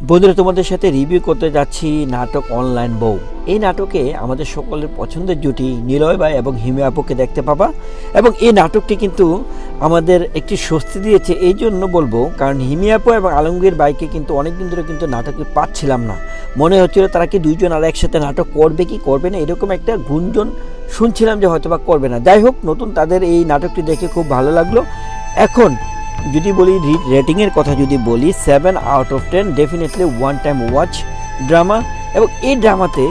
বন্ধুরা, তোমাদের সাথে রিভিউ করতে যাচ্ছি নাটক অনলাইন বউ। এই নাটকে আমাদের সকলের পছন্দের জুটি নিলয় ভাই এবং হিমি আপুকে দেখতে পাবা। এবং এই নাটকটি কিন্তু আমাদের একটি স্বস্তি দিয়েছে, এই জন্য বলবো কারণ হিমি আপু এবং আলমগীর ভাইকে কিন্তু অনেকদিন ধরে কিন্তু নাটকে পাচ্ছিলাম না। মনে হচ্ছিল তারা কি দুইজন আর একসাথে নাটক করবে কি করবে না, এরকম একটা গুঞ্জন শুনছিলাম যে হয়তো বা করবে না। যাই হোক, নতুন তাদের এই নাটকটি দেখে খুব ভালো লাগলো। এখন যদি বলি রেটিংয়ের কথা, যদি বলি 7 out of 10, definitely one time watch drama. এবং এই ড্রামাতে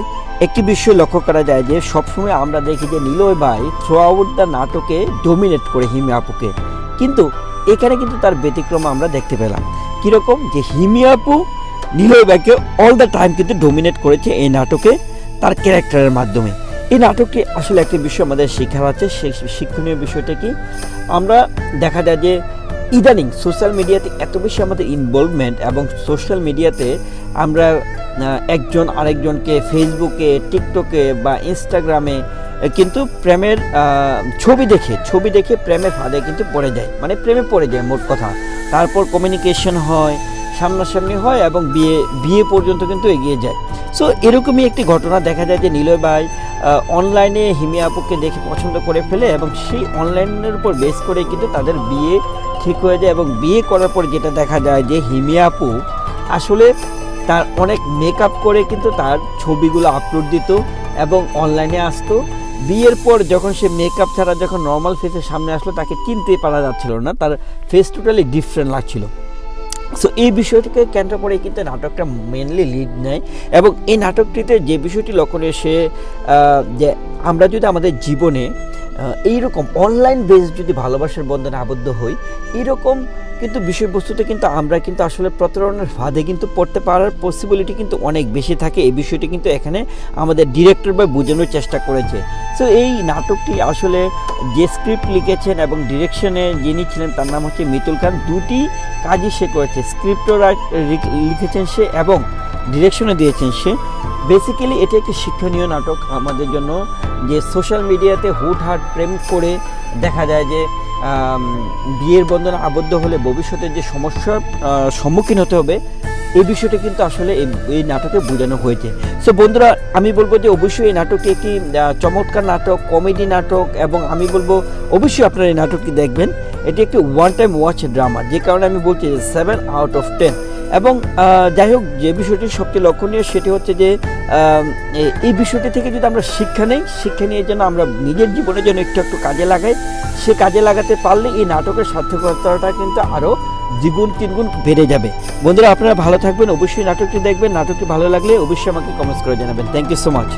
একটি বিষয় লক্ষ্য করা যায় যে সবসময় আমরা দেখি যে নিলয় ভাই থ্রু আউট দ্য নাটকে ডোমিনেট করে হিমি আপুকে, কিন্তু এখানে কিন্তু তার ব্যতিক্রম আমরা দেখতে পেলাম। কীরকম যে হিমি আপু নিলয় ভাইকে অল দ্য টাইম কিন্তু ডোমিনেট করেছে এই নাটকে তার ক্যারেক্টারের মাধ্যমে। এই নাটকটি আসলে একটি বিষয় আমাদের শেখার আছে। সেই শিক্ষণীয় বিষয়টা কি, আমরা দেখা যায় যে ইদানিং সোশ্যাল মিডিয়াতে এত বেশি আমাদের ইনভলভমেন্ট, এবং সোশ্যাল মিডিয়াতে আমরা একজন আরেকজনকে ফেসবুকে, টিকটকে বা ইনস্টাগ্রামে কিন্তু প্রেমের ছবি দেখে প্রেমের ফাঁদে কিন্তু পড়ে যায়, মানে প্রেমে পড়ে যায় মোট কথা। তারপর কমিউনিকেশন হয়, সামনাসামনি হয় এবং বিয়ে পর্যন্ত কিন্তু এগিয়ে যায়। সো এরকমই একটি ঘটনা দেখা যায় যে নিলয় ভাই অনলাইনে হিমি আপুকে দেখে পছন্দ করে ফেলে, এবং সেই অনলাইনের উপর বেস করে কিন্তু তাদের বিয়ে ঠিক হয়ে যায়। এবং বিয়ে করার পর যেটা দেখা যায় যে হিমি আপু আসলে তার অনেক মেকআপ করে কিন্তু তার ছবিগুলো আপলোড দিত এবং অনলাইনে আসতো। বিয়ের পর যখন সে মেকআপ ছাড়া যখন নর্মাল ফেসের সামনে আসলো, তাকে চিনতে পারা যাচ্ছিল না, তার ফেস টোটালি ডিফারেন্ট লাগছিল। সো এই বিষয়টিকে কেন্দ্র করে কিন্তু নাটকটা মেনলি লিড নেয়। এবং এই নাটকটিতে যে বিষয়টি লক্ষণীয়, সে যে আমরা যদি আমাদের জীবনে এইরকম অনলাইন বেস যদি ভালোবাসার বন্ধনে আবদ্ধ হই, এইরকম কিন্তু বিষয়বস্তুতে কিন্তু আমরা কিন্তু আসলে প্রতারণার ফাঁদে কিন্তু পড়তে পারার পসিবিলিটি কিন্তু অনেক বেশি থাকে। এই বিষয়টি কিন্তু এখানে আমাদের ডিরেক্টর ভাই বোঝানোর চেষ্টা করেছে। সো এই নাটকটি আসলে যে স্ক্রিপ্ট লিখেছেন এবং ডিরেকশনে যিনি ছিলেন তার নাম হচ্ছে মিতুল খান। দুটি কাজই সে করেছে, স্ক্রিপ্টও লিখেছেন সে এবং ডিরেকশনে দিয়েছেন সে। বেসিক্যালি এটি একটি শিক্ষণীয় নাটক আমাদের জন্য, যে সোশ্যাল মিডিয়াতে হুটহাট প্রেম করে দেখা যায় যে বিয়ের বন্ধনে আবদ্ধ হলে ভবিষ্যতে যে সমস্যার সম্মুখীন হতে হবে, এই বিষয়টা কিন্তু আসলে এই নাটকে বোঝানো হয়েছে। সো বন্ধুরা, আমি বলবো যে অবশ্যই এই নাটকটি একটি চমৎকার নাটক, কমেডি নাটক, এবং আমি বলবো অবশ্যই আপনারা এই নাটকটি দেখবেন। এটি একটি ওয়ান টাইম ওয়াচ ড্রামা, যে কারণে আমি বলছি 7 আউট অফ 10। এবং যাই হোক, যে বিষয়টি সবচেয়ে লক্ষণীয় সেটি হচ্ছে যে এই বিষয়টি থেকে যদি আমরা শিক্ষা নিয়ে যেন আমরা নিজের জীবনের জন্য একটু কাজে লাগাই, সে কাজে লাগাতে পারলে এই নাটকের সার্থকতাটা কিন্তু আরও দ্বিগুণ তিনগুণ বেড়ে যাবে। বন্ধুরা, আপনারা ভালো থাকবেন, অবশ্যই নাটকটি দেখবেন। নাটকটি ভালো লাগলে অবশ্যই আমাকে কমেন্টস করে জানাবেন। Thank you so much.